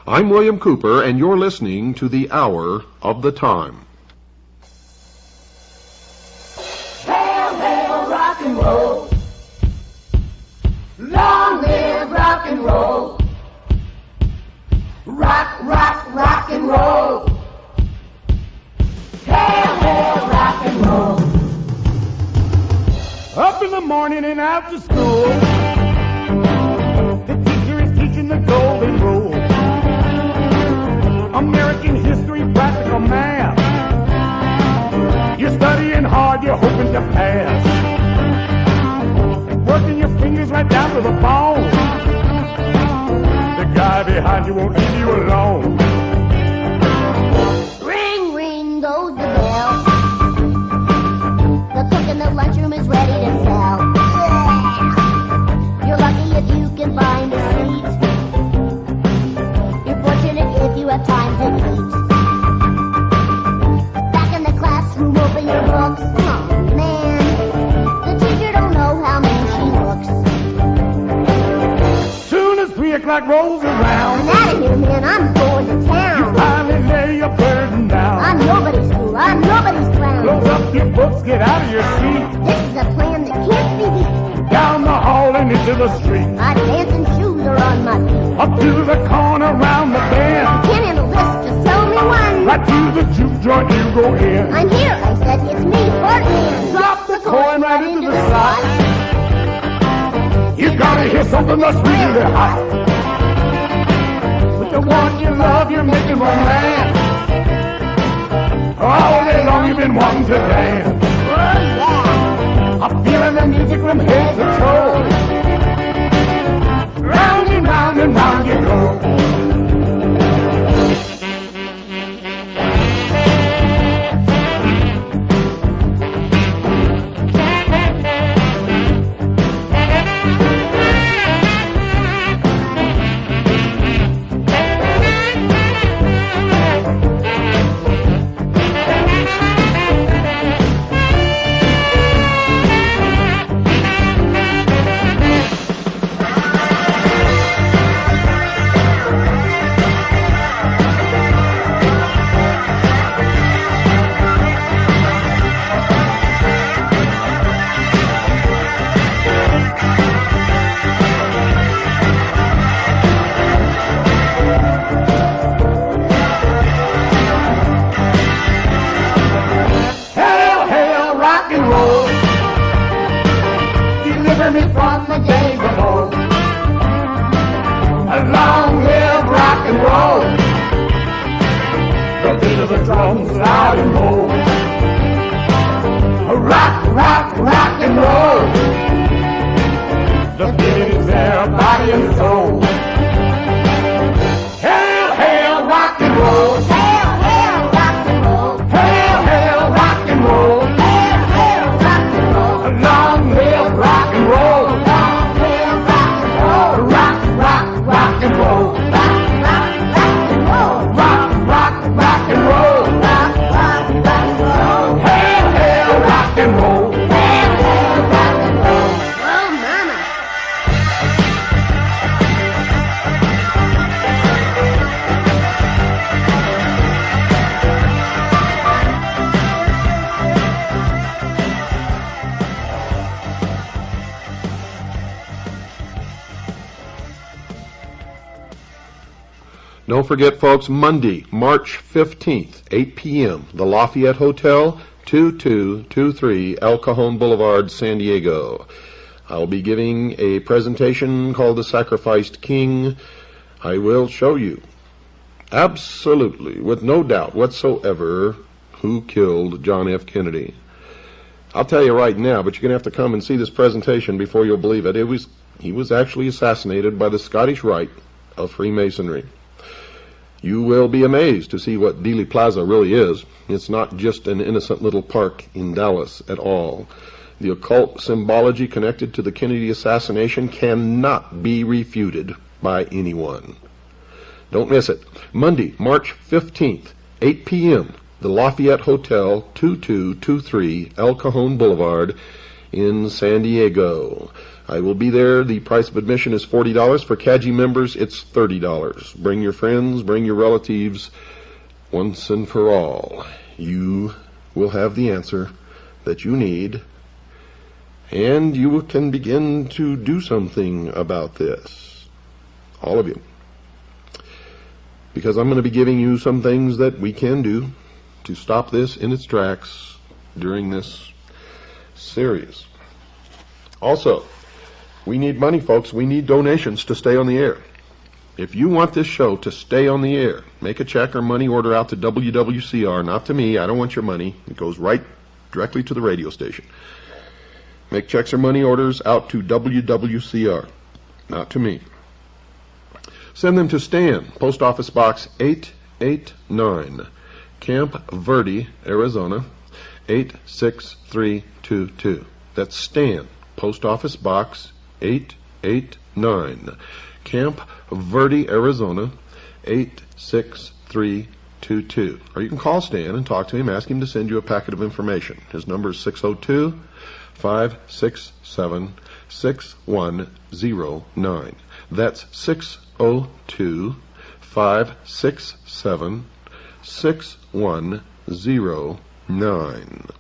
I'm William Cooper, and you're listening to the Hour of the Time. Hail, hail, rock and roll. Long live rock and roll. Rock, rock, rock and roll. Hail, hail, rock and roll. Up in the morning and out to school. The teacher is teaching the golden rule. American history, practical math. You're studying hard, you're hoping to pass. Working your fingers right down to the bone. The guy behind you won't leave you alone. Ring, ring goes the bell. The cook in the lunchroom is ready to sell. You're lucky if you can find a seat. You're fortunate if you have time to eat. Back in the classroom, open your books. Oh man, the teacher don't know how mean she looks. Soon as 3 o'clock rolls around, I'm out of here, man. I'm going to you town. finally lay your burden down. I'm nobody's fool. I'm nobody's clown. Close up your books, get out of your seat. This is a plan that can't be beat. Down the hall and into the street. My dancing shoes are on my feet. Up to the corner, round the bend. Can't handle this, just tell me when. Right to the juke joint you go in. I'm here, I said, it's me, Ferdinand. Drop the coin right into the slot. You gotta hear something that's really hot. With the one you love, you're making romance. All day long you've been wanting to dance. Oh yeah. I'm feeling the music from head to toe. Round and round and round you go. Don't forget, folks, Monday, March 15th, 8 p.m., the Lafayette Hotel, 2223 El Cajon Boulevard, San Diego. I'll be giving a presentation called The Sacrificed King. I will show you, absolutely, with no doubt whatsoever, who killed John F. Kennedy. I'll tell you right now, but you're going to have to come and see this presentation before you'll believe it. He was actually assassinated by the Scottish Rite of Freemasonry. You will be amazed to see what Dealey Plaza really is. It's not just an innocent little park in Dallas at all. The occult symbology connected to the Kennedy assassination cannot be refuted by anyone. Don't miss it. Monday, March 15th, 8 p.m., the Lafayette Hotel, 2223 El Cajon Boulevard in San Diego. I will be there. The price of admission is $40. For CAGI members, it's $30. Bring your friends, bring your relatives. Once and for all, you will have the answer that you need, and you can begin to do something about this. All of you. Because I'm going to be giving you some things that we can do to stop this in its tracks during this series. Also, we need money, folks. We need donations to stay on the air. If you want this show to stay on the air, make a check or money order out to WWCR, not to me. I don't want your money. It goes right directly to the radio station. Make checks or money orders out to WWCR, not to me. Send them to Stan, Post Office Box 889, Camp Verde, Arizona, 86322. That's Stan, Post Office Box 889, Camp Verde, Arizona, 86322. Or you can call Stan and talk to him, ask him to send you a packet of information. His number is 602-567-6109. That's 602-567-6109.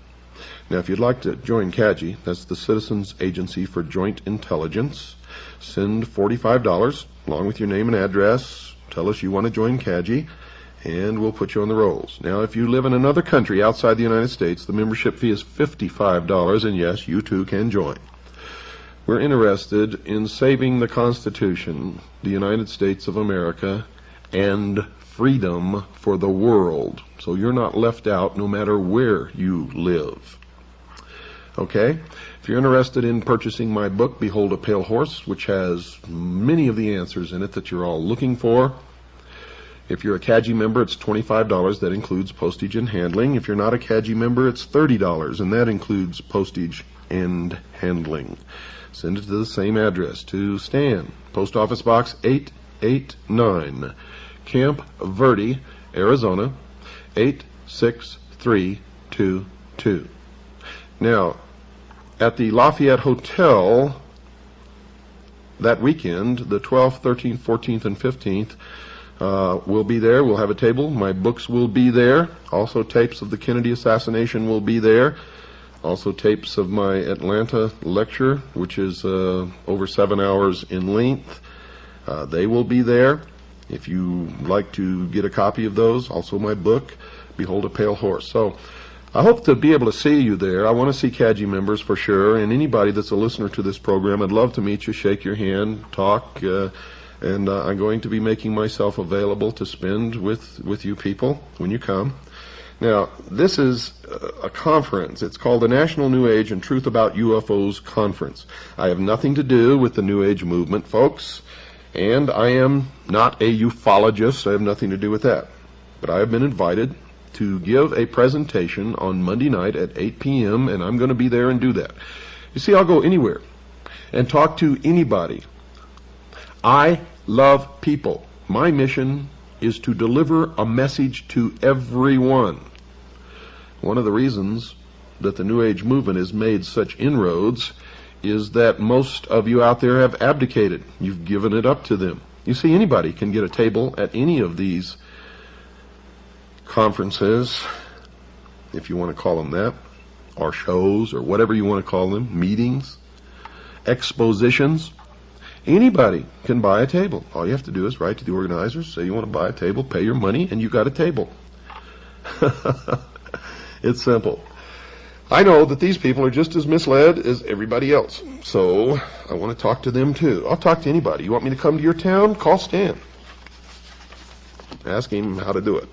Now, if you'd like to join CAGI, that's the Citizens Agency for Joint Intelligence, send $45 along with your name and address. Tell us you want to join CAGI, and we'll put you on the rolls. Now, if you live in another country outside the United States, the membership fee is $55, and yes, you too can join. We're interested in saving the Constitution, the United States of America, and freedom for the world, so you're not left out no matter where you live. Okay? If you're interested in purchasing my book, Behold a Pale Horse, which has many of the answers in it that you're all looking for. If you're a CAGI member, it's $25. That includes postage and handling. If you're not a CAGI member, it's $30, and that includes postage and handling. Send it to the same address, to Stan, Post Office Box 889, Camp Verde, Arizona, 86322. Now, at the Lafayette Hotel that weekend, the 12th, 13th, 14th, and 15th, we'll be there. We'll have a table. My books will be there. Also, tapes of the Kennedy assassination will be there. Also, tapes of my Atlanta lecture, which is over 7 hours in length. They will be there. If you like to get a copy of those, also my book, Behold a Pale Horse. So I hope to be able to see you there. I want to see CAGI members for sure, and anybody that's a listener to this program. I'd love to meet you, shake your hand, talk, and I'm going to be making myself available to spend with you people when you come. Now, this is a conference. It's called the National New Age and Truth About UFOs Conference. I have nothing to do with the New Age movement, folks, and I am not a ufologist. I have nothing to do with that. But I have been invited to give a presentation on Monday night at 8 p.m., and I'm going to be there and do that. You see, I'll go anywhere and talk to anybody. I love people. My mission is to deliver a message to everyone. One of the reasons that the New Age movement has made such inroads is that most of you out there have abdicated. You've given it up to them. You see, anybody can get a table at any of these conferences, if you want to call them that, or shows, or whatever you want to call them, meetings, expositions. Anybody can buy a table. All you have to do is write to the organizers, say you want to buy a table, pay your money, and you got a table. It's simple. I know that these people are just as misled as everybody else, so I want to talk to them too. I'll talk to anybody. You want me to come to your town? Call Stan. Ask him how to do it.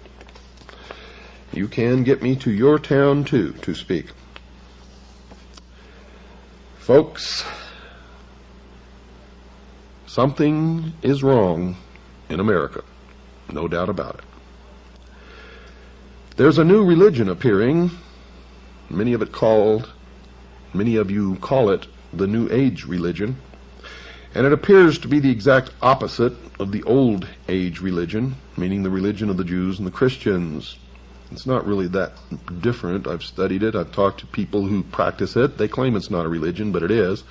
You can get me to your town too, to speak. Folks, something is wrong in America, no doubt about it. There's a new religion appearing. Many of you call it the New Age religion, and it appears to be the exact opposite of the Old Age religion, meaning the religion of the Jews and the Christians. It's not really that different. I've studied it. I've talked to people who practice it. They claim it's not a religion, but it is.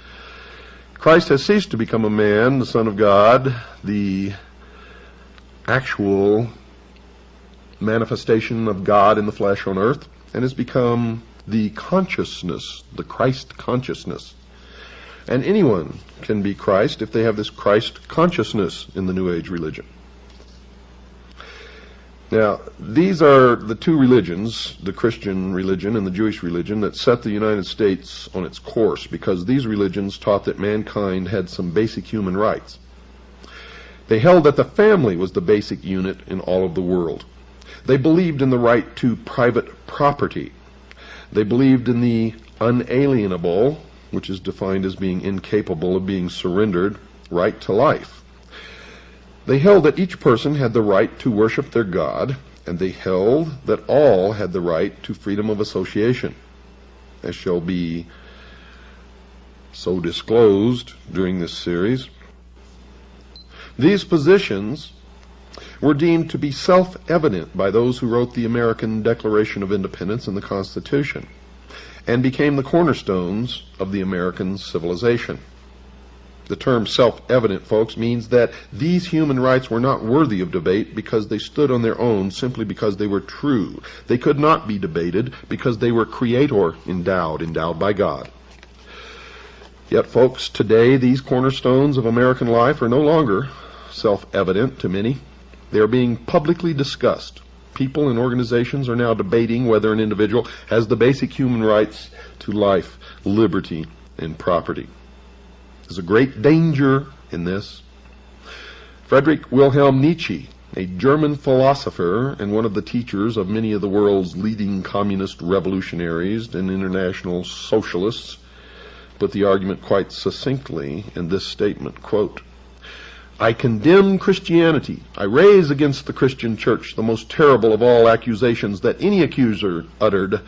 Christ has ceased to become a man, the Son of God, the actual manifestation of God in the flesh on earth, and has become the consciousness, the Christ consciousness. And anyone can be Christ if they have this Christ consciousness in the New Age religion. Now, these are the two religions, the Christian religion and the Jewish religion, that set the United States on its course, because these religions taught that mankind had some basic human rights. They held that the family was the basic unit in all of the world. They believed in the right to private property. They believed in the unalienable, which is defined as being incapable of being surrendered, right to life. They held that each person had the right to worship their God, and they held that all had the right to freedom of association, as shall be so disclosed during this series. These positions were deemed to be self-evident by those who wrote the American Declaration of Independence and the Constitution, and became the cornerstones of the American civilization. The term self-evident, folks, means that these human rights were not worthy of debate because they stood on their own simply because they were true. They could not be debated because they were creator endowed by God. Yet, folks, today these cornerstones of American life are no longer self-evident to many. They are being publicly discussed. People and organizations are now debating whether an individual has the basic human rights to life, liberty, and property. There's a great danger in this. Friedrich Wilhelm Nietzsche, a German philosopher and one of the teachers of many of the world's leading communist revolutionaries and international socialists, put the argument quite succinctly in this statement, quote, "I condemn Christianity. I raise against the Christian church the most terrible of all accusations that any accuser uttered.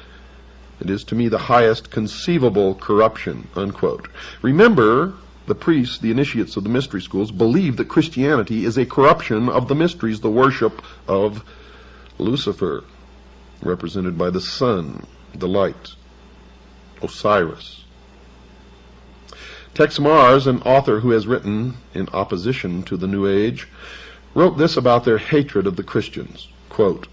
It is to me the highest conceivable corruption," unquote. Remember, the priests, the initiates of the mystery schools, believe that Christianity is a corruption of the mysteries, the worship of Lucifer, represented by the sun, the light, Osiris. Tex Mars, an author who has written in opposition to the New Age, wrote this about their hatred of the Christians, quote,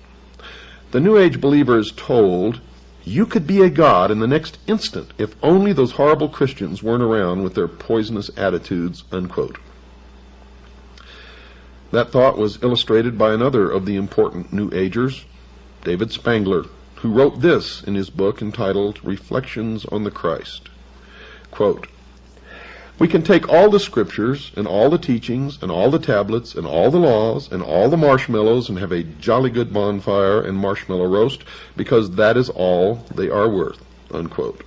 "The New Age believer is told, you could be a god in the next instant if only those horrible Christians weren't around with their poisonous attitudes," unquote. That thought was illustrated by another of the important New Agers, David Spangler, who wrote this in his book entitled Reflections on the Christ. Quote, "We can take all the scriptures and all the teachings and all the tablets and all the laws and all the marshmallows and have a jolly good bonfire and marshmallow roast because that is all they are worth," unquote.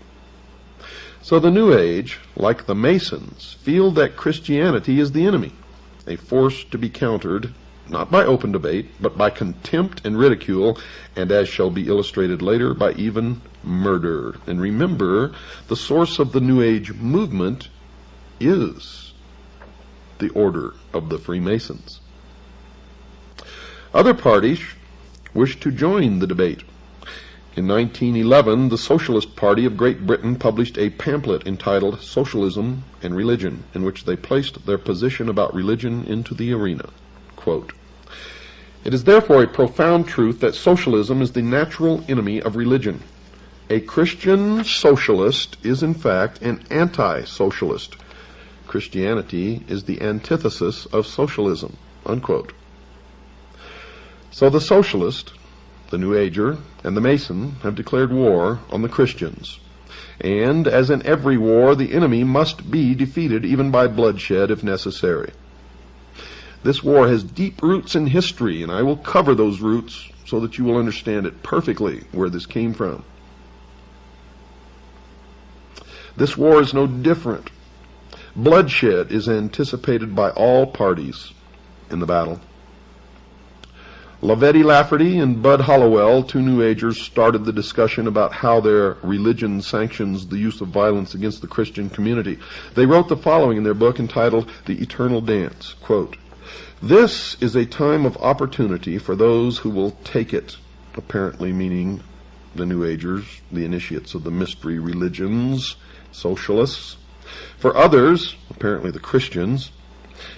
So the New Age, like the Masons, feel that Christianity is the enemy, a force to be countered, not by open debate, but by contempt and ridicule, and as shall be illustrated later, by even murder. And remember, the source of the New Age movement is the order of the Freemasons. Other parties wish to join the debate. In 1911, the Socialist Party of Great Britain published a pamphlet entitled Socialism and Religion, in which they placed their position about religion into the arena. Quote, "It is therefore a profound truth that socialism is the natural enemy of religion. A Christian socialist is in fact an anti-socialist. Christianity is the antithesis of socialism, unquote. So the socialist, the New Ager, and the Mason have declared war on the Christians. And, as in every war, the enemy must be defeated, even by bloodshed if necessary. This war has deep roots in history, and I will cover those roots so that you will understand it perfectly where this came from. This war is no different. Bloodshed is anticipated by all parties in the battle. Lavetti Lafferty and Bud Hollowell, two New Agers, started the discussion about how their religion sanctions the use of violence against the Christian community. They wrote the following in their book entitled The Eternal Dance, quote, "This is a time of opportunity for those who will take it," apparently meaning the New Agers, the initiates of the mystery religions, socialists. "For others," apparently the Christians,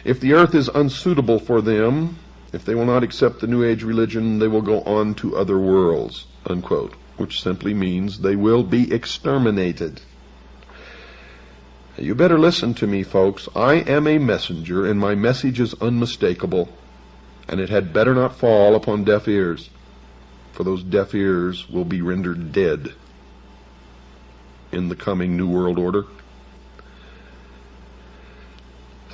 "if the earth is unsuitable for them, if they will not accept the New Age religion, they will go on to other worlds," unquote, which simply means they will be exterminated. You better listen to me, folks. I am a messenger, and my message is unmistakable, and it had better not fall upon deaf ears, for those deaf ears will be rendered dead in the coming New World Order.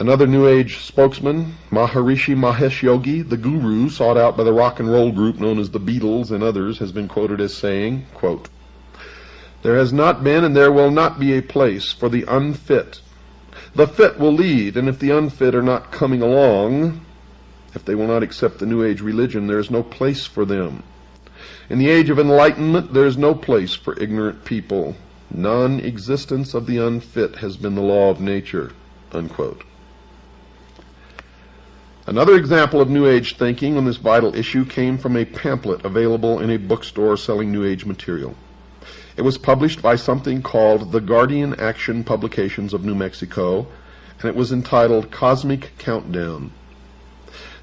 Another New Age spokesman, Maharishi Mahesh Yogi, the guru sought out by the rock and roll group known as the Beatles and others, has been quoted as saying, quote, "There has not been and there will not be a place for the unfit. The fit will lead, and if the unfit are not coming along, if they will not accept the New Age religion, there is no place for them. In the age of enlightenment, there is no place for ignorant people. Non-existence of the unfit has been the law of nature," unquote. Another example of New Age thinking on this vital issue came from a pamphlet available in a bookstore selling New Age material. It was published by something called the Guardian Action Publications of New Mexico, and it was entitled Cosmic Countdown.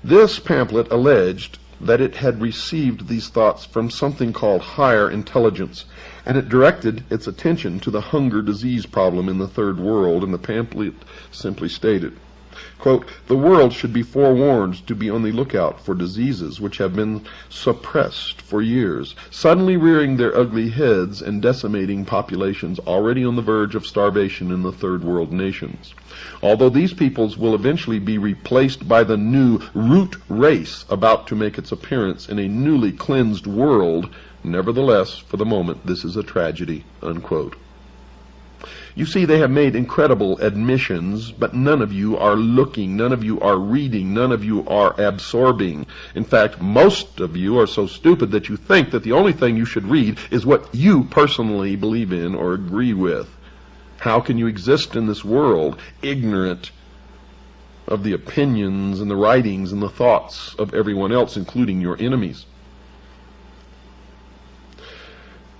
This pamphlet alleged that it had received these thoughts from something called higher intelligence, and it directed its attention to the hunger disease problem in the Third World, and the pamphlet simply stated, quote, "The world should be forewarned to be on the lookout for diseases which have been suppressed for years, suddenly rearing their ugly heads and decimating populations already on the verge of starvation in the Third World nations. Although these peoples will eventually be replaced by the new root race about to make its appearance in a newly cleansed world, nevertheless, for the moment, this is a tragedy," unquote. You see, they have made incredible admissions, but none of you are looking, none of you are reading, none of you are absorbing. In fact, most of you are so stupid that you think that the only thing you should read is what you personally believe in or agree with. How can you exist in this world ignorant of the opinions and the writings and the thoughts of everyone else, including your enemies?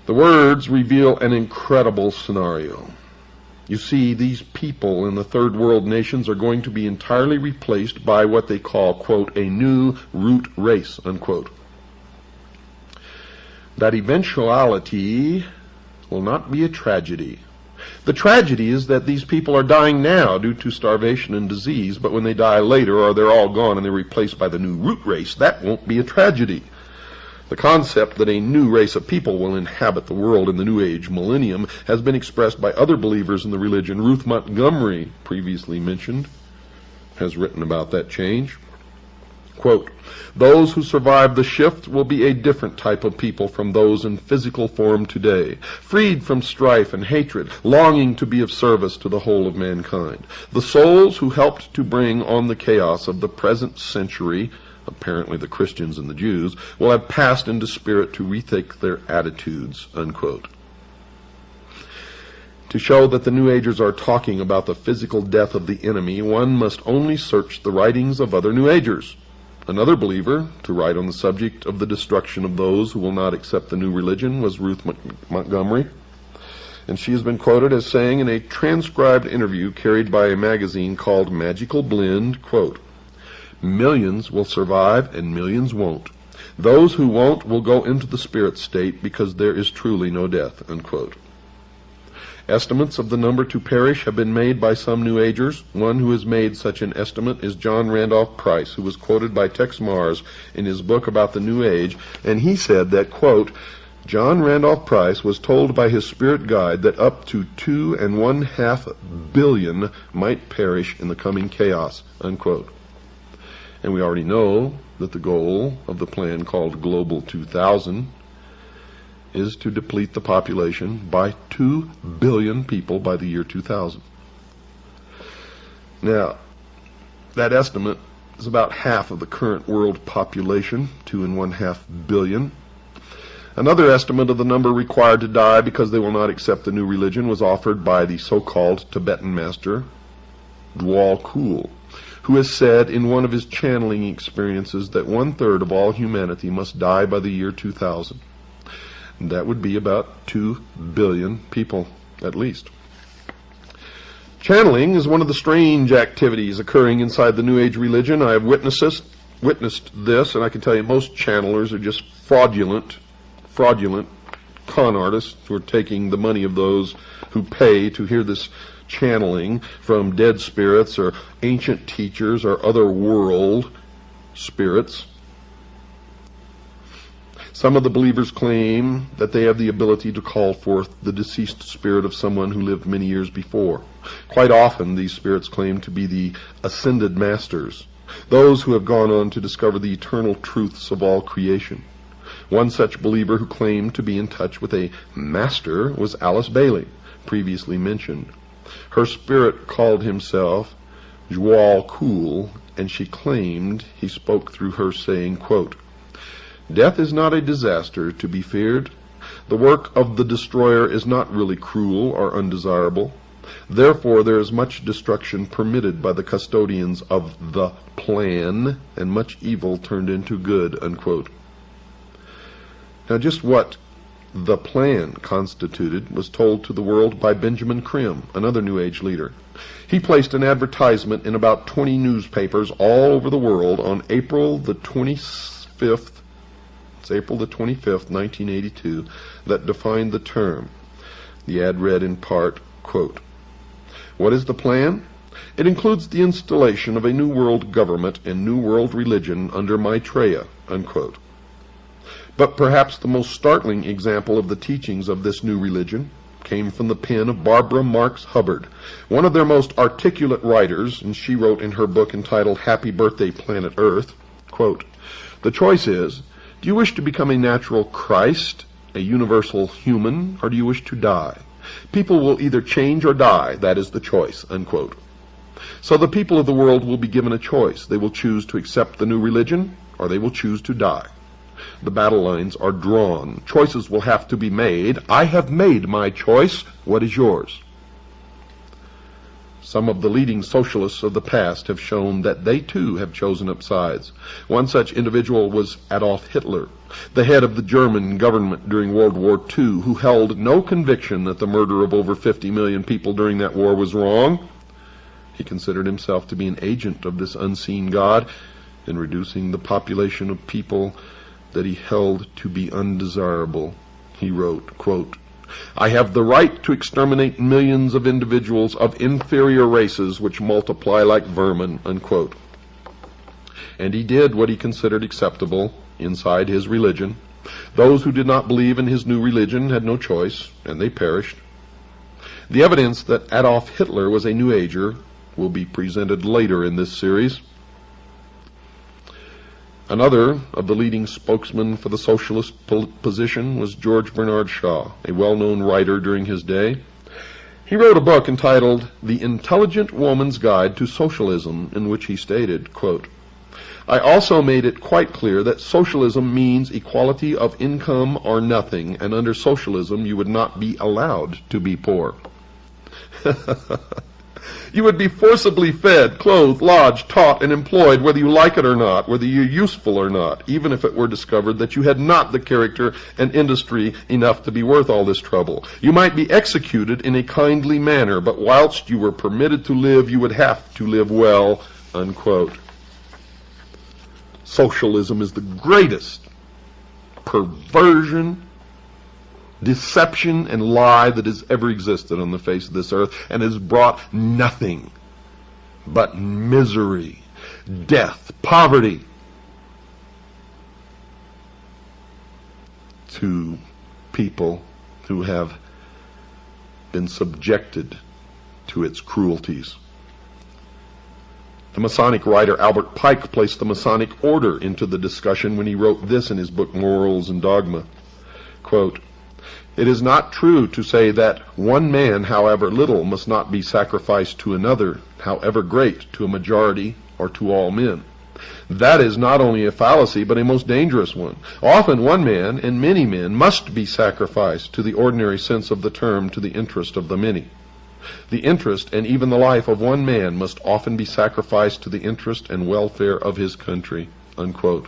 The words reveal an incredible scenario. You see, these people in the Third World nations are going to be entirely replaced by what they call, quote, "a new root race," unquote. That eventuality will not be a tragedy. The tragedy is that these people are dying now due to starvation and disease, but when they die later, or they're all gone and they're replaced by the new root race, that won't be a tragedy. The concept that a new race of people will inhabit the world in the New Age millennium has been expressed by other believers in the religion. Ruth Montgomery, previously mentioned, has written about that change. Quote, "Those who survive the shift will be a different type of people from those in physical form today, freed from strife and hatred, longing to be of service to the whole of mankind. The souls who helped to bring on the chaos of the present century, apparently the Christians and the Jews, will have passed into spirit to rethink their attitudes," unquote. To show that the New Agers are talking about the physical death of the enemy, one must only search the writings of other New Agers. Another believer to write on the subject of the destruction of those who will not accept the new religion was Ruth Montgomery, and she has been quoted as saying in a transcribed interview carried by a magazine called Magical Blend, quote, "Millions will survive and millions won't. Those who won't will go into the spirit state because there is truly no death," unquote. Estimates of the number to perish have been made by some New Agers. One who has made such an estimate is John Randolph Price, who was quoted by Tex Mars in his book about the New Age, and he said that, quote, John Randolph Price was told by his spirit guide that up to 2.5 billion might perish in the coming chaos, unquote. And we already know that the goal of the plan called Global 2000 is to deplete the population by 2 billion people by the year 2000. Now, that estimate is about half of the current world population, 2.5 billion. Another estimate of the number required to die because they will not accept the new religion was offered by the so-called Tibetan master, Dwal Kul, who has said in one of his channeling experiences that 1/3 of all humanity must die by the year 2000. And that would be about 2 billion people, at least. Channeling is one of the strange activities occurring inside the New Age religion. I have witnessed this, and I can tell you most channelers are just fraudulent con artists who are taking the money of those who pay to hear this channeling from dead spirits or ancient teachers or other world spirits. Some of the believers claim that they have the ability to call forth the deceased spirit of someone who lived many years before. Quite often, these spirits claim to be the ascended masters, those who have gone on to discover the eternal truths of all creation. One such believer who claimed to be in touch with a master was Alice Bailey, previously mentioned. Her spirit called himself Dwal Kul, and she claimed he spoke through her, saying, quote, Death is not a disaster to be feared. The work of the destroyer is not really cruel or undesirable. Therefore, there is much destruction permitted by the custodians of the plan, and much evil turned into good, unquote. Now, just what the plan constituted was told to the world by Benjamin Krim, another New Age leader. He placed an advertisement in about 20 newspapers all over the world on April the 25th, April the 25th, 1982, that defined the term. The ad read in part, quote, What is the plan? It includes the installation of a new world government and new world religion under Maitreya, unquote. But perhaps the most startling example of the teachings of this new religion came from the pen of Barbara Marx Hubbard, one of their most articulate writers, and she wrote in her book entitled Happy Birthday, Planet Earth, quote, The choice is, do you wish to become a natural Christ, a universal human, or do you wish to die? People will either change or die. That is the choice, unquote. So the people of the world will be given a choice. They will choose to accept the new religion, or they will choose to die. The battle lines are drawn. Choices will have to be made. I have made my choice. What is yours? Some of the leading socialists of the past have shown that they too have chosen up sides. One such individual was Adolf Hitler, the head of the German government during World War II, who held no conviction that the murder of over 50 million people during that war was wrong. He considered himself to be an agent of this unseen God in reducing the population of people that he held to be undesirable. He wrote, quote, I have the right to exterminate millions of individuals of inferior races which multiply like vermin, unquote. And he did what he considered acceptable inside his religion. Those who did not believe in his new religion had no choice, and they perished. The evidence that Adolf Hitler was a New Ager will be presented later in this series. Another of the leading spokesmen for the socialist position was George Bernard Shaw, a well-known writer during his day. He wrote a book entitled The Intelligent Woman's Guide to Socialism, in which he stated, quote, I also made it quite clear that socialism means equality of income or nothing, and under socialism you would not be allowed to be poor. You would be forcibly fed, clothed, lodged, taught, and employed, whether you like it or not, whether you're useful or not, even if it were discovered that you had not the character and industry enough to be worth all this trouble. You might be executed in a kindly manner, but whilst you were permitted to live, you would have to live well, unquote. Socialism is the greatest perversion deception and lie that has ever existed on the face of this earth, and has brought nothing but misery, death, poverty to people who have been subjected to its cruelties. The Masonic writer Albert Pike placed the Masonic order into the discussion when he wrote this in his book Morals and Dogma. Quote, "It is not true to say that one man, however little, must not be sacrificed to another, however great, to a majority or to all men. That is not only a fallacy, but a most dangerous one. Often one man, and many men, must be sacrificed, to the ordinary sense of the term, to the interest of the many. The interest and even the life of one man must often be sacrificed to the interest and welfare of his country." Unquote.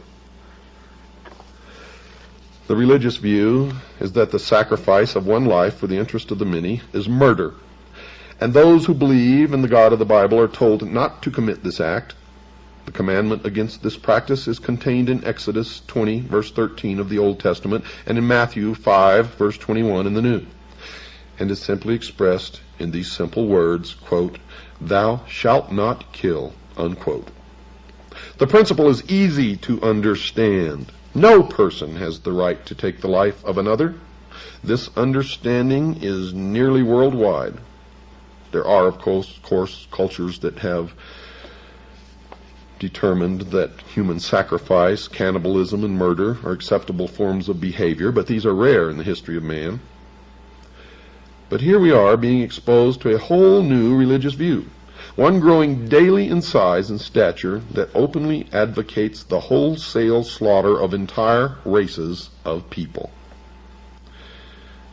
The religious view is that the sacrifice of one life for the interest of the many is murder, and those who believe in the God of the Bible are told not to commit this act. The commandment against this practice is contained in Exodus 20, verse 13 of the Old Testament, and in Matthew 5, verse 21 in the New, and is simply expressed in these simple words, quote, "Thou shalt not kill," unquote. The principle is easy to understand. No person has the right to take the life of another. This understanding is nearly worldwide. There are, of course, cultures that have determined that human sacrifice, cannibalism, and murder are acceptable forms of behavior, but these are rare in the history of man. But here we are being exposed to a whole new religious view, one growing daily in size and stature, that openly advocates the wholesale slaughter of entire races of people.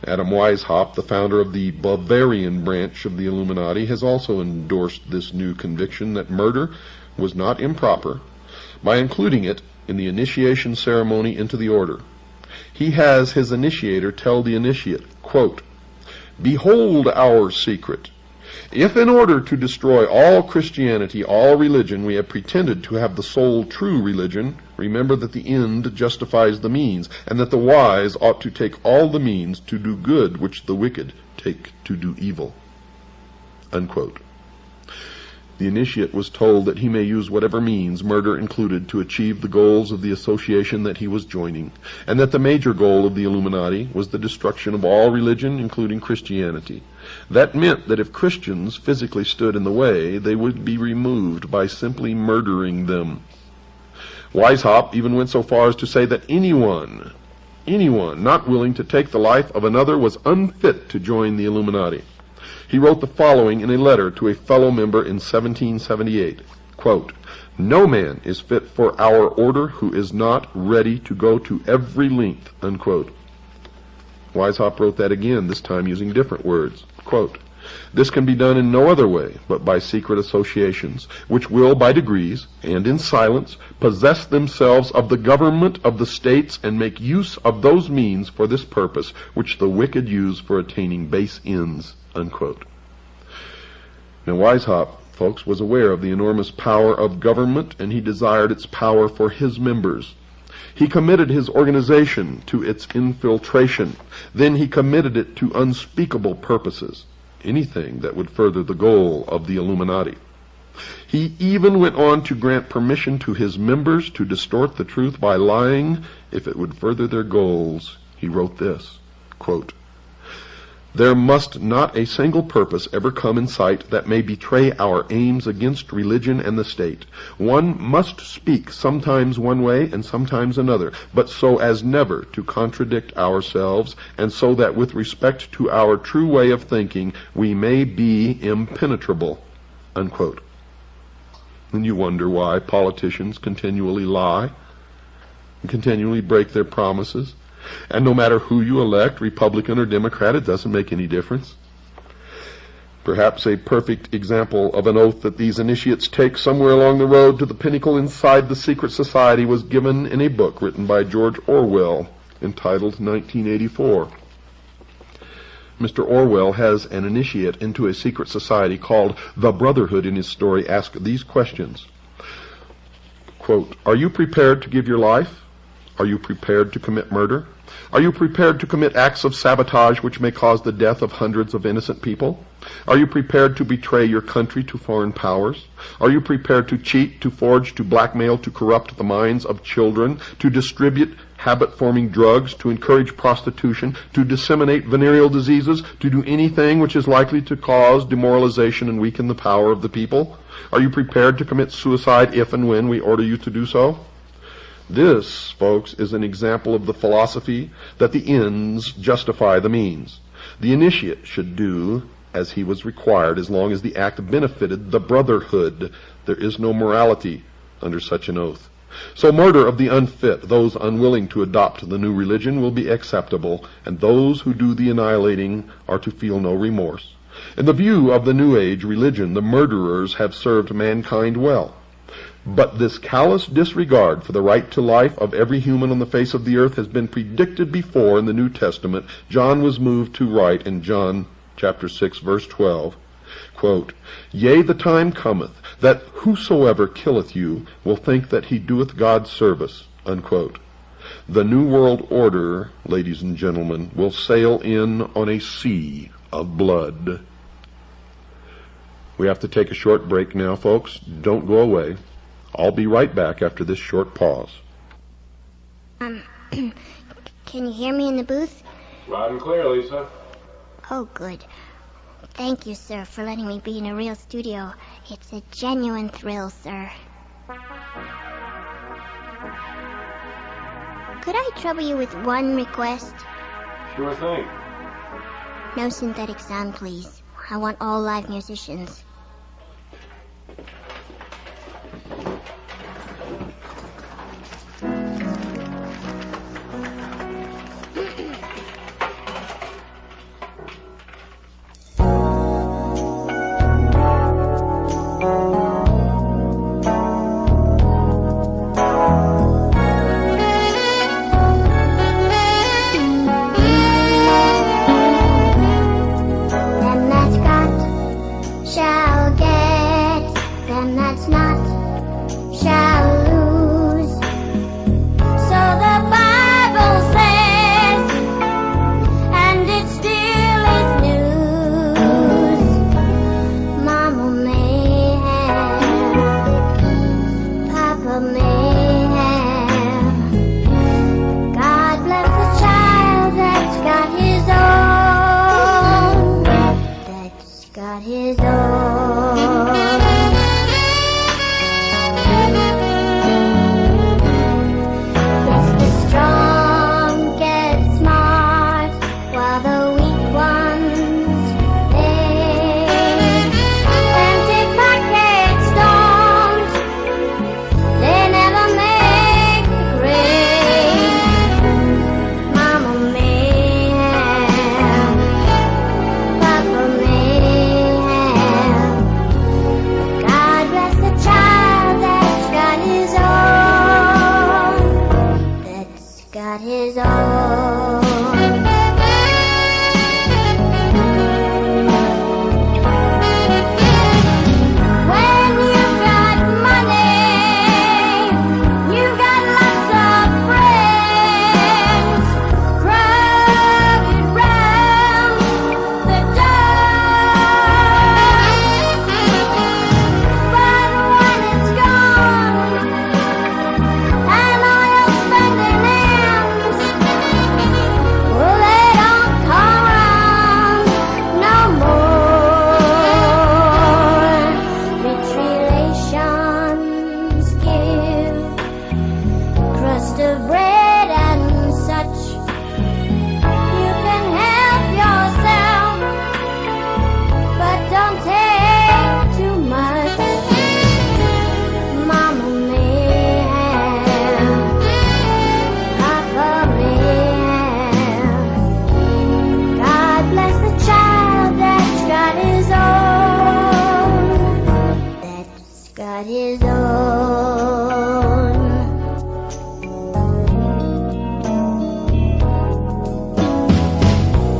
Adam Weishaupt, the founder of the Bavarian branch of the Illuminati, has also endorsed this new conviction that murder was not improper by including it in the initiation ceremony into the order. He has his initiator tell the initiate, quote, "Behold our secret. If in order to destroy all Christianity, all religion, we have pretended to have the sole true religion, remember that the end justifies the means, and that the wise ought to take all the means to do good which the wicked take to do evil." Unquote. The initiate was told that he may use whatever means, murder included, to achieve the goals of the association that he was joining, and that the major goal of the Illuminati was the destruction of all religion, including Christianity. That meant that if Christians physically stood in the way, they would be removed by simply murdering them. Weishaupt even went so far as to say that anyone not willing to take the life of another was unfit to join the Illuminati. He wrote the following in a letter to a fellow member in 1778, quote, "No man is fit for our order who is not ready to go to every length," unquote. Weishaupt wrote that again, this time using different words, quote, "This can be done in no other way but by secret associations, which will by degrees, and in silence, possess themselves of the government of the states and make use of those means for this purpose which the wicked use for attaining base ends," unquote. Now Weishaupt, folks, was aware of the enormous power of government, and he desired its power for his members. He committed his organization to its infiltration. Then he committed it to unspeakable purposes, anything that would further the goal of the Illuminati. He even went on to grant permission to his members to distort the truth by lying if it would further their goals. He wrote this, quote, "There must not a single purpose ever come in sight that may betray our aims against religion and the state. One must speak sometimes one way and sometimes another, but so as never to contradict ourselves, and so that with respect to our true way of thinking we may be impenetrable," unquote. And you wonder why politicians continually lie and continually break their promises. And no matter who you elect, Republican or Democrat, it doesn't make any difference. Perhaps a perfect example of an oath that these initiates take somewhere along the road to the pinnacle inside the secret society was given in a book written by George Orwell entitled 1984. Mr. Orwell has an initiate into a secret society called the Brotherhood in his story ask these questions. Quote, "Are you prepared to give your life?" Are you prepared to commit murder? Are you prepared to commit acts of sabotage which may cause the death of hundreds of innocent people? Are you prepared to betray your country to foreign powers? Are you prepared to cheat, to forge, to blackmail, to corrupt the minds of children, to distribute habit-forming drugs, to encourage prostitution, to disseminate venereal diseases, to do anything which is likely to cause demoralization and weaken the power of the people? Are you prepared to commit suicide if and when we order you to do so? This, folks, is an example of the philosophy that the ends justify the means. The initiate should do as he was required as long as the act benefited the brotherhood. There is no morality under such an oath. So murder of the unfit, those unwilling to adopt the new religion, will be acceptable, and those who do the annihilating are to feel no remorse. In the view of the New Age religion, the murderers have served mankind well. But this callous disregard for the right to life of every human on the face of the earth has been predicted before in the New Testament. John was moved to write in John chapter 6, verse 12, quote, "Yea, the time cometh, that whosoever killeth you will think that he doeth God service," unquote. The New World Order, ladies and gentlemen, will sail in on a sea of blood. We have to take a short break now, folks. Don't go away. I'll be right back after this short pause. Can you hear me in the booth? Loud and clear, Lisa. Oh, good. Thank you, sir, for letting me be in a real studio. It's a genuine thrill, sir. Could I trouble you with one request? Sure thing. No synthetic sound, please. I want all live musicians.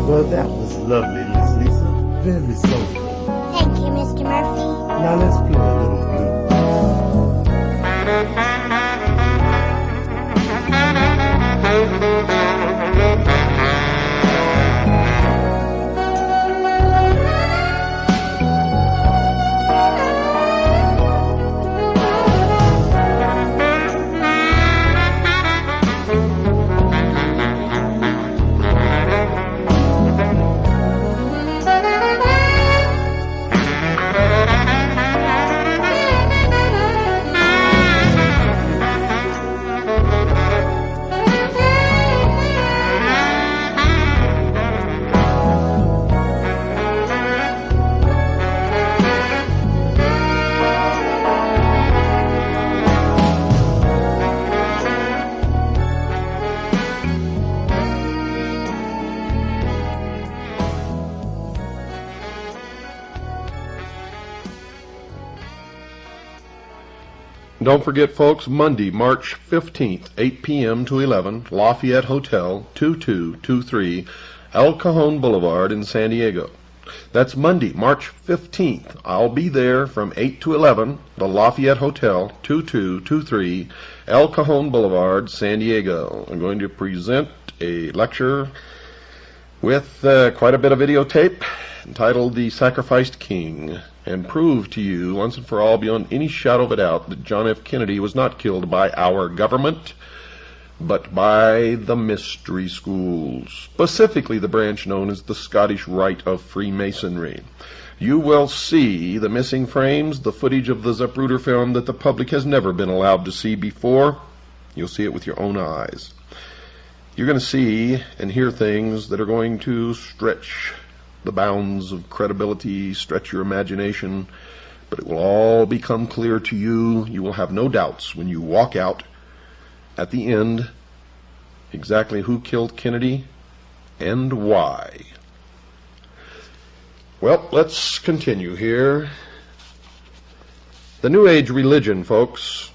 Well, that was lovely, Miss Lisa. Very soulful. Thank you, Mr. Murphy. Now let's play a little blues. Don't forget, folks, Monday, March 15th, 8 p.m. to 11, Lafayette Hotel, 2223 El Cajon Boulevard in San Diego. That's Monday, March 15th. I'll be there from 8 to 11, the Lafayette Hotel, 2223 El Cajon Boulevard, San Diego. I'm going to present a lecture with quite a bit of videotape entitled The Sacrificed King, and prove to you once and for all beyond any shadow of a doubt that John F. Kennedy was not killed by our government, but by the mystery schools, specifically the branch known as the Scottish Rite of Freemasonry. You will see the missing frames, the footage of the Zapruder film that the public has never been allowed to see before. You'll see it with your own eyes. You're going to see and hear things that are going to stretch the bounds of credibility, stretch your imagination, but it will all become clear to you. You will have no doubts when you walk out at the end exactly who killed Kennedy and why. Well, let's continue here. The New Age religion, folks,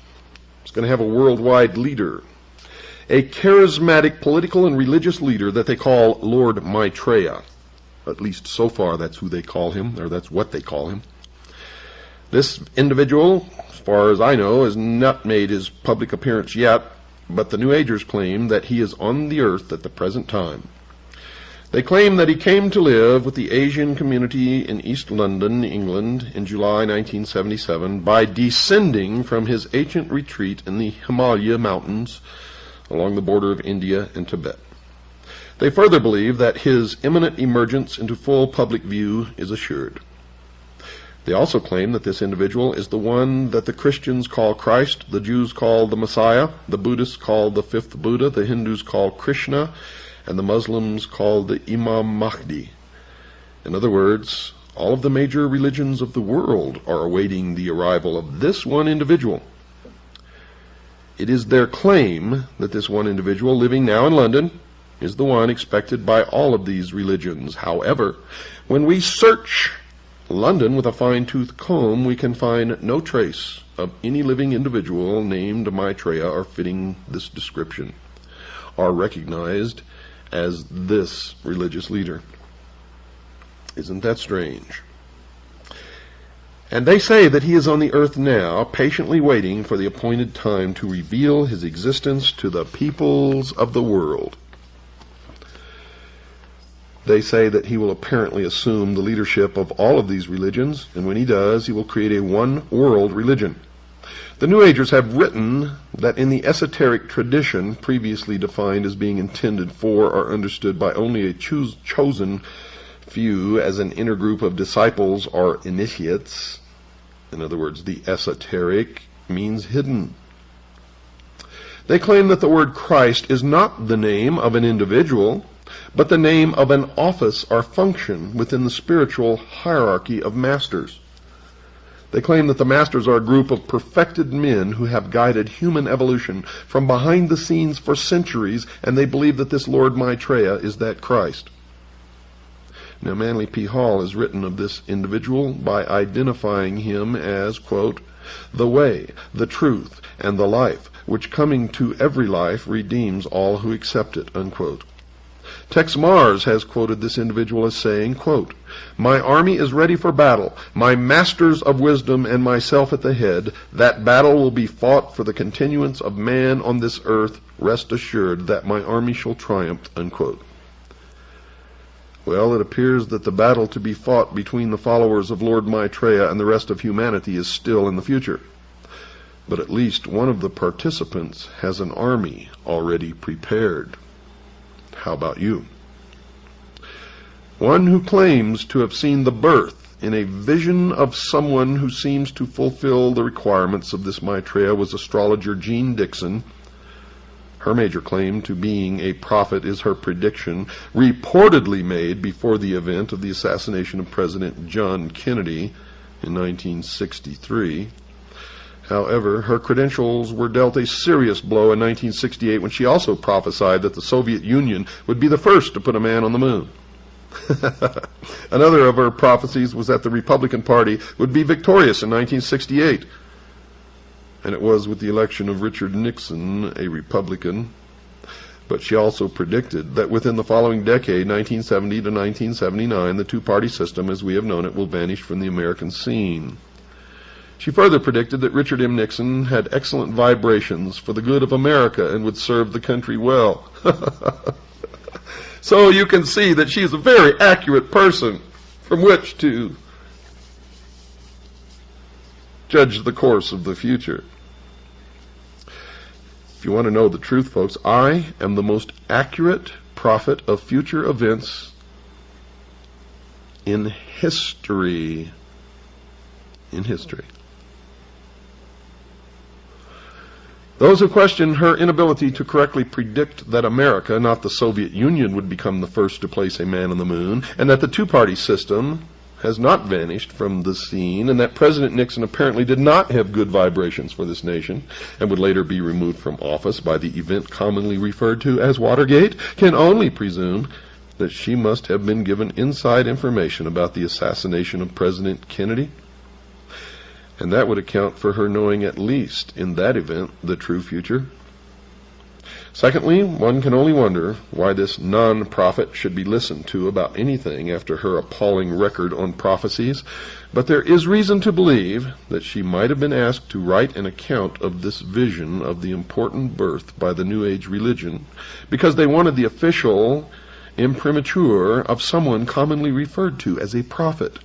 is going to have a worldwide leader, a charismatic political and religious leader that they call Lord Maitreya. At least so far that's who they call him, or that's what they call him. This individual, as far as I know, has not made his public appearance yet, but the New Agers claim that he is on the earth at the present time. They claim that he came to live with the Asian community in East London, England, in July 1977 by descending from his ancient retreat in the Himalaya mountains along the border of India and Tibet. They further believe that his imminent emergence into full public view is assured. They also claim that this individual is the one that the Christians call Christ, the Jews call the Messiah, the Buddhists call the fifth Buddha, the Hindus call Krishna, and the Muslims call the Imam Mahdi. In other words, all of the major religions of the world are awaiting the arrival of this one individual. It is their claim that this one individual living now in London is the one expected by all of these religions. However, when we search London with a fine-tooth comb, we can find no trace of any living individual named Maitreya or fitting this description, or recognized as this religious leader. Isn't that strange? And they say that he is on the earth now, patiently waiting for the appointed time to reveal his existence to the peoples of the world. They say that he will apparently assume the leadership of all of these religions, and when he does, he will create a one-world religion. The New Agers have written that in the esoteric tradition, previously defined as being intended for or understood by only a chosen few as an inner group of disciples or initiates, in other words, the esoteric means hidden. They claim that the word Christ is not the name of an individual, but the name of an office or function within the spiritual hierarchy of masters. They claim that the masters are a group of perfected men who have guided human evolution from behind the scenes for centuries, and they believe that this Lord Maitreya is that Christ. Now, Manly P. Hall has written of this individual by identifying him as, quote, the way, the truth, and the life, which coming to every life redeems all who accept it, unquote. Tex Mars has quoted this individual as saying, quote, my army is ready for battle, my masters of wisdom and myself at the head. That battle will be fought for the continuance of man on this earth. Rest assured that my army shall triumph, unquote. Well, it appears that the battle to be fought between the followers of Lord Maitreya and the rest of humanity is still in the future. But at least one of the participants has an army already prepared. How about you? One who claims to have seen the birth in a vision of someone who seems to fulfill the requirements of this Maitreya was astrologer Jean Dixon. Her major claim to being a prophet is her prediction, reportedly made before the event of the assassination of President John Kennedy in 1963. However, her credentials were dealt a serious blow in 1968 when she also prophesied that the Soviet Union would be the first to put a man on the moon. Another of her prophecies was that the Republican Party would be victorious in 1968. and it was with the election of Richard Nixon, a Republican. But she also predicted that within the following decade, 1970 to 1979, the two-party system, as we have known it, will vanish from the American scene. She further predicted that Richard M. Nixon had excellent vibrations for the good of America and would serve the country well. So you can see that she is a very accurate person from which to judge the course of the future. If you want to know the truth, folks, I am the most accurate prophet of future events in history. In history. Those who question her inability to correctly predict that America, not the Soviet Union, would become the first to place a man on the moon, and that the two-party system has not vanished from the scene, and that President Nixon apparently did not have good vibrations for this nation, and would later be removed from office by the event commonly referred to as Watergate, can only presume that she must have been given inside information about the assassination of President Kennedy. And that would account for her knowing, at least in that event, the true future. Secondly, one can only wonder why this non-prophet should be listened to about anything after her appalling record on prophecies, but there is reason to believe that she might have been asked to write an account of this vision of the important birth by the New Age religion, because they wanted the official imprimatur of someone commonly referred to as a prophet.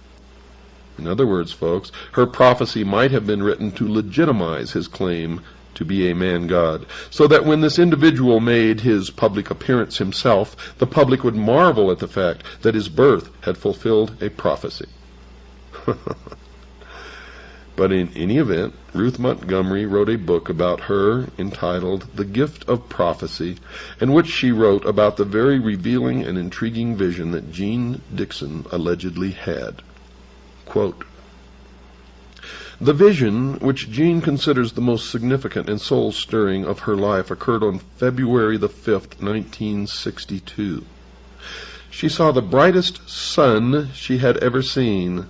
In other words, folks, her prophecy might have been written to legitimize his claim to be a man-god, so that when this individual made his public appearance himself, the public would marvel at the fact that his birth had fulfilled a prophecy. But in any event, Ruth Montgomery wrote a book about her entitled The Gift of Prophecy, in which she wrote about the very revealing and intriguing vision that Jeane Dixon allegedly had. Quote, "The vision, which Jeane considers the most significant and soul-stirring of her life, occurred on February the 5th, 1962. She saw the brightest sun she had ever seen."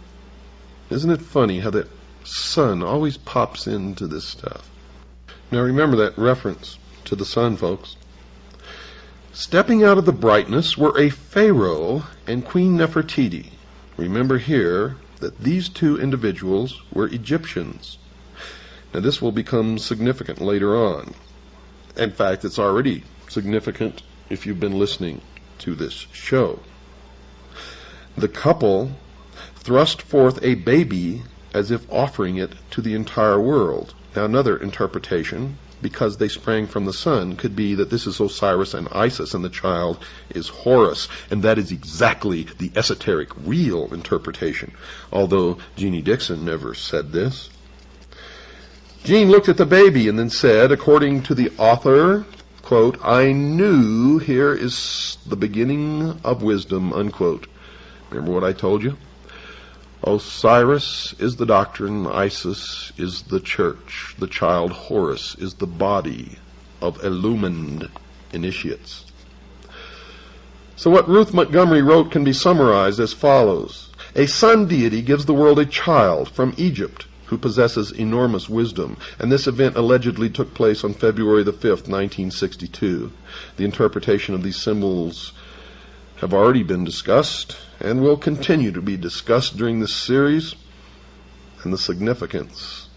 Isn't it funny how that sun always pops into this stuff? Now remember that reference to the sun, folks. "Stepping out of the brightness were a pharaoh and Queen Nefertiti." Remember here that these two individuals were Egyptians. Now this will become significant later on. In fact, it's already significant if you've been listening to this show. The couple thrust forth a baby as if offering it to the entire world. Now another interpretation, because they sprang from the sun, could be that this is Osiris and Isis and the child is Horus, and that is exactly the esoteric real interpretation, although Jeannie Dixon never said this. Jean looked at the baby and then said, according to the author, quote, "I knew here is the beginning of wisdom," unquote. Remember what I told you? Osiris is the doctrine, Isis is the church, the child Horus is the body of illumined initiates. So what Ruth Montgomery wrote can be summarized as follows. A sun deity gives the world a child from Egypt who possesses enormous wisdom, and this event allegedly took place on February the 5th, 1962. The interpretation of these symbols have already been discussed and will continue to be discussed during this series, and the significance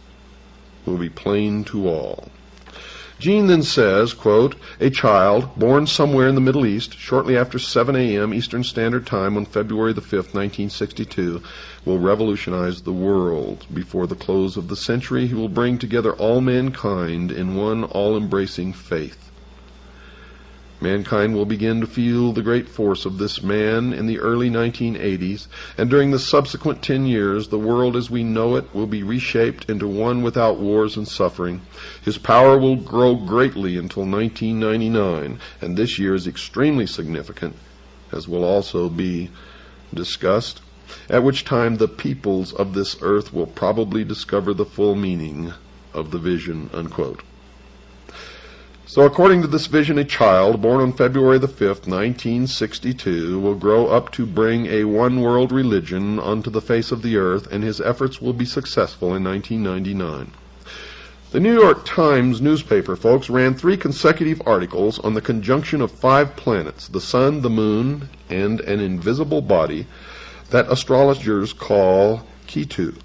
will be plain to all. Jean then says, quote, "A child born somewhere in the Middle East shortly after 7 a.m. Eastern Standard Time on February the 5th, 1962, will revolutionize the world. Before the close of the century, he will bring together all mankind in one all-embracing faith. Mankind will begin to feel the great force of this man in the early 1980s, and during the subsequent 10 years, the world as we know it will be reshaped into one without wars and suffering. His power will grow greatly until 1999, and this year is extremely significant, as will also be discussed, at which time the peoples of this earth will probably discover the full meaning of the vision," unquote. So according to this vision, a child born on February the 5th, 1962, will grow up to bring a one-world religion onto the face of the earth, and his efforts will be successful in 1999. The New York Times newspaper, folks, ran 3 consecutive articles on the conjunction of 5 planets, the sun, the moon, and an invisible body that astrologers call Ketu,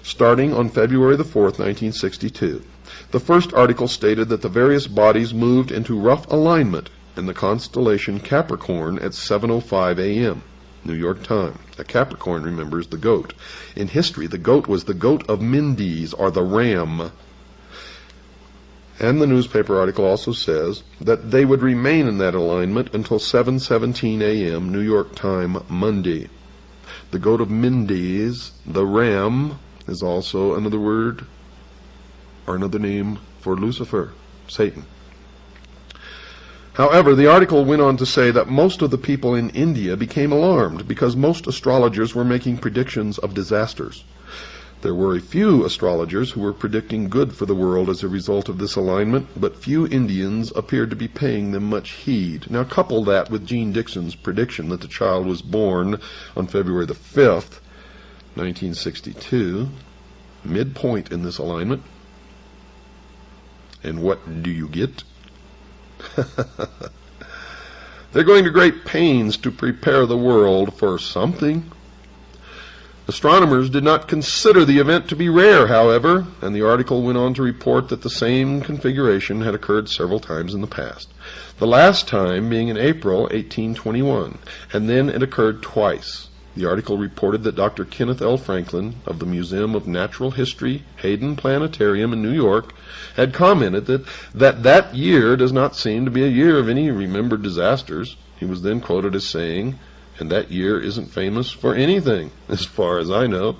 starting on February the 4th, 1962. The first article stated that the various bodies moved into rough alignment in the constellation Capricorn at 7:05 a.m. New York Times. A Capricorn, remember, is the goat. In history, the goat was the goat of Mendes, or the ram. And the newspaper article also says that they would remain in that alignment until 7:17 a.m. New York time Monday. The goat of Mendes, the ram, is also another word or another name for Lucifer, Satan. However, the article went on to say that most of the people in India became alarmed because most astrologers were making predictions of disasters. There were a few astrologers who were predicting good for the world as a result of this alignment, but few Indians appeared to be paying them much heed. Now couple that with Gene Dixon's prediction that the child was born on February the 5th, 1962, midpoint in this alignment, and what do you get? They're going to great pains to prepare the world for something. Astronomers did not consider the event to be rare, however, and the article went on to report that the same configuration had occurred several times in the past. The last time being in April 1821, and then it occurred twice. The article reported that Dr. Kenneth L. Franklin of the Museum of Natural History, Hayden Planetarium in New York, had commented that year does not seem to be a year of any remembered disasters. He was then quoted as saying, "And that year isn't famous for anything, as far as I know."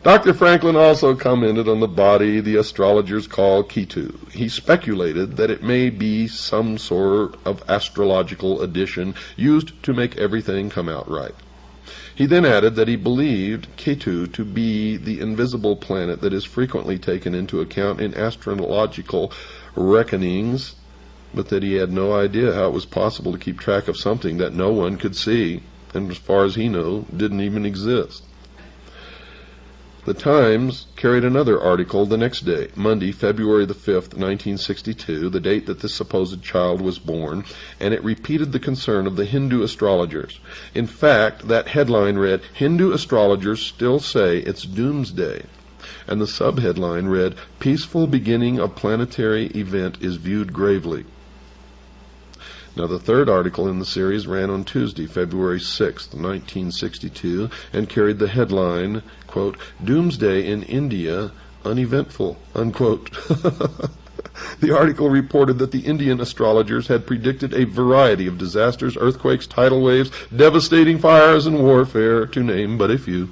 Dr. Franklin also commented on the body the astrologers call Ketu. He speculated that it may be some sort of astrological addition used to make everything come out right. He then added that he believed Ketu to be the invisible planet that is frequently taken into account in astrological reckonings, but that he had no idea how it was possible to keep track of something that no one could see, and as far as he knew, didn't even exist. The Times carried another article the next day, Monday, February the 5th, 1962, the date that this supposed child was born, and it repeated the concern of the Hindu astrologers. In fact, that headline read, "Hindu astrologers still say it's doomsday," and the subheadline read, "Peaceful beginning of planetary event is viewed gravely." Now, the third article in the series ran on Tuesday, February 6th, 1962, and carried the headline, quote, "Doomsday in India, uneventful," unquote. The article reported that the Indian astrologers had predicted a variety of disasters, earthquakes, tidal waves, devastating fires, and warfare, to name but a few,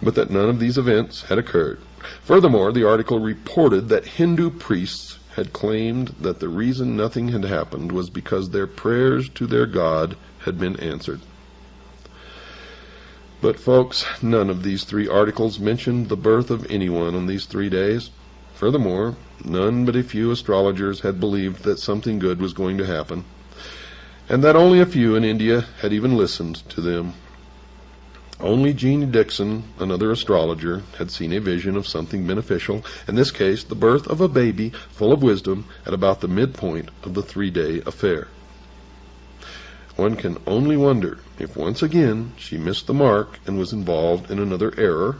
but that none of these events had occurred. Furthermore, the article reported that Hindu priests had claimed that the reason nothing had happened was because their prayers to their God had been answered. But folks, none of these 3 articles mentioned the birth of anyone on these 3 days. Furthermore, none but a few astrologers had believed that something good was going to happen, and that only a few in India had even listened to them. Only Gene Dixon, another astrologer, had seen a vision of something beneficial, in this case the birth of a baby full of wisdom at about the midpoint of the 3-day affair. One can only wonder if once again she missed the mark and was involved in another error,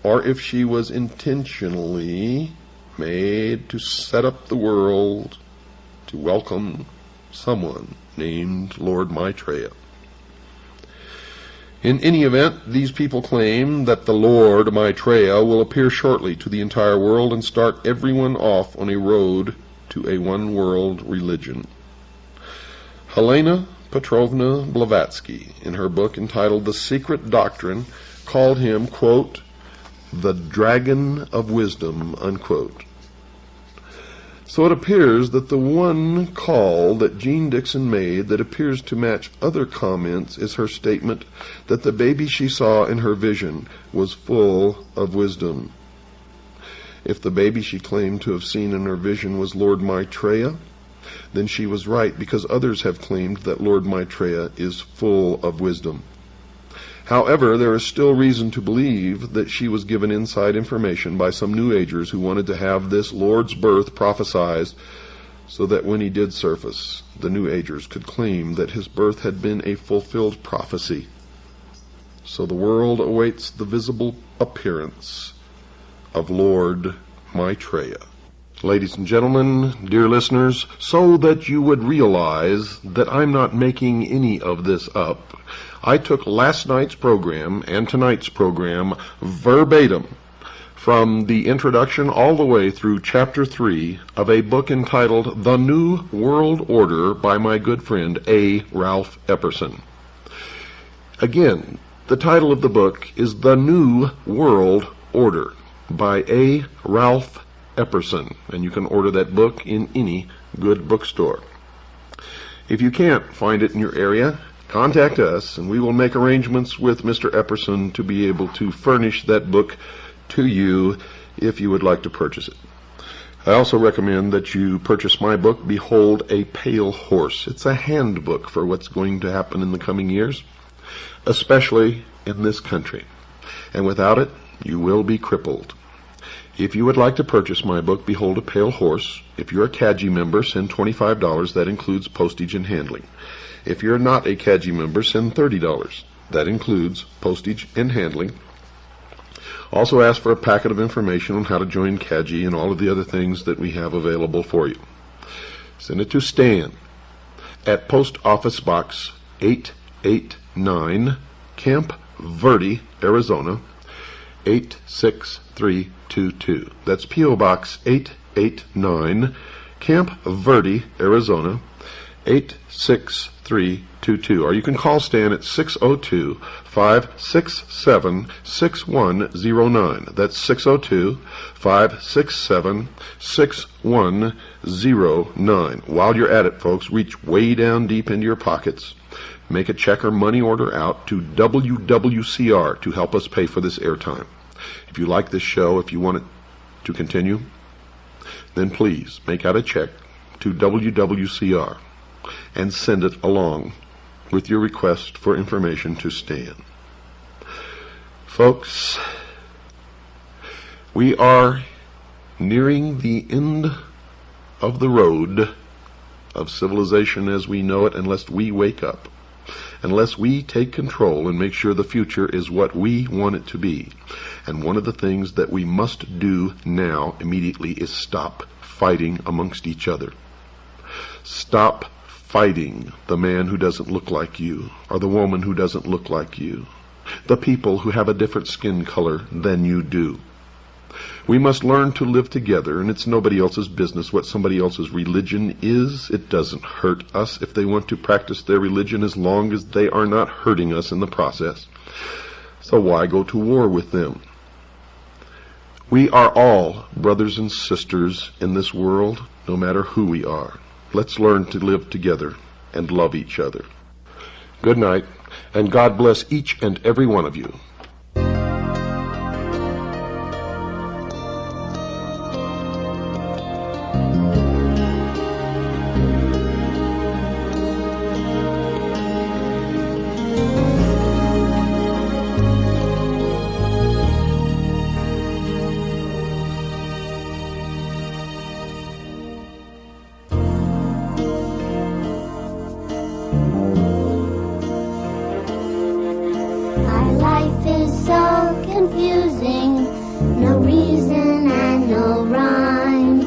or if she was intentionally made to set up the world to welcome someone named Lord Maitreya. In any event, these people claim that the Lord Maitreya will appear shortly to the entire world and start everyone off on a road to a one-world religion. Helena Petrovna Blavatsky, in her book entitled The Secret Doctrine, called him, quote, "the Dragon of Wisdom," unquote. So it appears that the one call that Gene Dixon made that appears to match other comments is her statement that the baby she saw in her vision was full of wisdom. If the baby she claimed to have seen in her vision was Lord Maitreya, then she was right, because others have claimed that Lord Maitreya is full of wisdom. However, there is still reason to believe that she was given inside information by some New Agers who wanted to have this Lord's birth prophesied so that when he did surface, the New Agers could claim that his birth had been a fulfilled prophecy. So the world awaits the visible appearance of Lord Maitreya. Ladies and gentlemen, dear listeners, so that you would realize that I'm not making any of this up, I took last night's program and tonight's program verbatim from the introduction all the way through Chapter 3 of a book entitled The New World Order by my good friend A. Ralph Epperson. Again, the title of the book is The New World Order by A. Ralph Epperson, and you can order that book in any good bookstore. If you can't find it in your area, contact us and we will make arrangements with Mr. Epperson to be able to furnish that book to you if you would like to purchase it. I also recommend that you purchase my book, Behold a Pale Horse. It's a handbook for what's going to happen in the coming years, especially in this country. And without it, you will be crippled. If you would like to purchase my book, Behold a Pale Horse, if you're a CAGI member, send $25. That includes postage and handling. If you're not a CAGI member, send $30. That includes postage and handling. Also ask for a packet of information on how to join CAGI and all of the other things that we have available for you. Send it to Stan at Post Office Box 889, Camp Verde, Arizona, 86322. That's P.O. Box 889, Camp Verde, Arizona, 86322. Or you can call Stan at 602-567-6109. That's 602-567-6109. While you're at it, folks, reach way down deep into your pockets. Make a check or money order out to WWCR to help us pay for this airtime. If you like this show, if you want it to continue, then please make out a check to WWCR and send it along with your request for information to Stan. Folks, we are nearing the end of the road of civilization as we know it, unless we wake up. Unless we take control and make sure the future is what we want it to be. And one of the things that we must do now immediately is stop fighting amongst each other. Stop fighting the man who doesn't look like you, or the woman who doesn't look like you, the people who have a different skin color than you do. We must learn to live together, and it's nobody else's business what somebody else's religion is. It doesn't hurt us if they want to practice their religion as long as they are not hurting us in the process. So why go to war with them? We are all brothers and sisters in this world, no matter who we are. Let's learn to live together and love each other. Good night, and God bless each and every one of you. Our life is so confusing, no reason and no rhyme.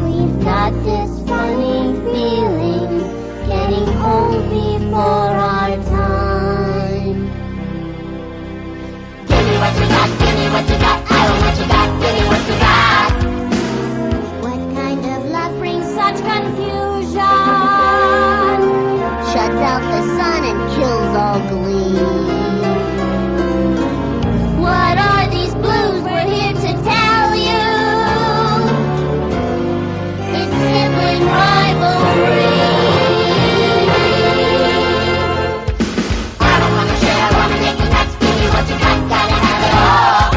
We've got this funny feeling, getting old before our time. Give me what you got, give me what you got, I want what you got, give me what you got. What kind of luck brings such confusion? Shuts out the sun and kills all gleam. What are these blues? We're here to tell you. It's sibling rivalry. I don't wanna share, I wanna make you nuts. Give me what you got, gotta have it all.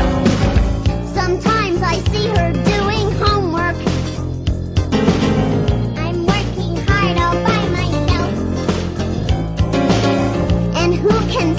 Sometimes I see her doing homework. I'm working hard all by myself. And who can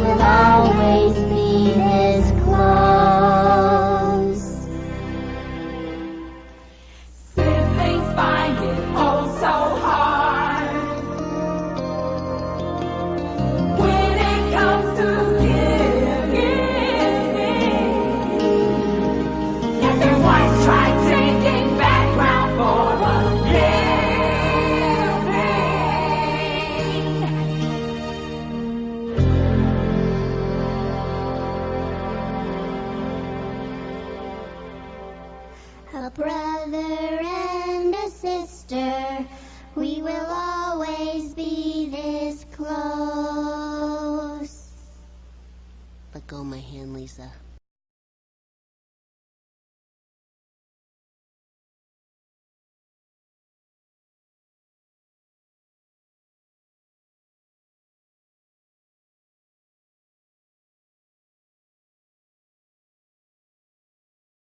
will always be this close. Siblings find it oh so hard when it comes to giving. Yet their wives try taking background for a A brother and a sister, we will always be this close. Let go of my hand, Lisa.